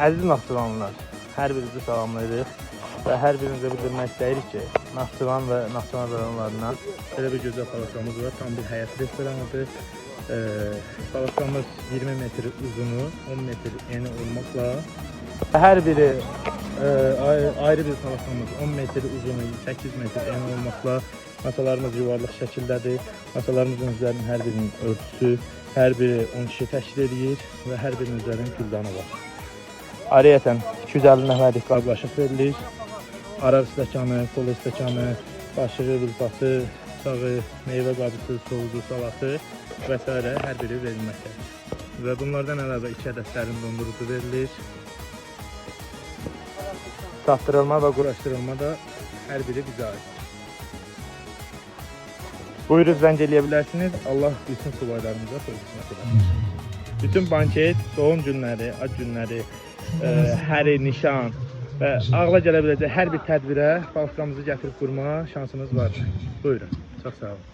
Əziz Naxçıvanlılar, hər birinizi salamlayırıq və hər birinizə bildirmək istəyirik ki, Naxçıvan və Naxçıvan rayonlarından belə bir gözəl palakamız var. Tam bir həyat restoranıdır. Palakamız 20 metr uzunu, 10 metr eni olmaqla hər biri ayrı bir palakamız 10 metr uzunu, 8 metr eni olmaqla masalarımız yuvarlaq şəkildədir. Masalarımızın üzərinin hər birinin örtüsü, hər biri 10 kişi təşkil edir və hər birinin üzərinin küldanı var. Ayrıyeten 250 nəfərlik qablaşıq verilir. Arar stəkanı, kola stəkanı, qaşığı, bilpası, bıçağı, meyvə qabısı, soğudu, salatı və s. hər biri verilməkdədir. Və bunlardan əlavə 2 ədəd dərin dondurucu verilir. Satdırılma və quraşdırılma da hər biri bizə aiddir. Buyurun, zəng eləyə bilərsiniz. Allah bütün subaylarımıza xeyirlisiniz. Bütün banket, doğum günləri, ad günləri, həri, nişan və ağla gələ biləcək hər bir tədbirə palakamızı gətirib qurma şansınız var. Buyurun, çox sağ olun.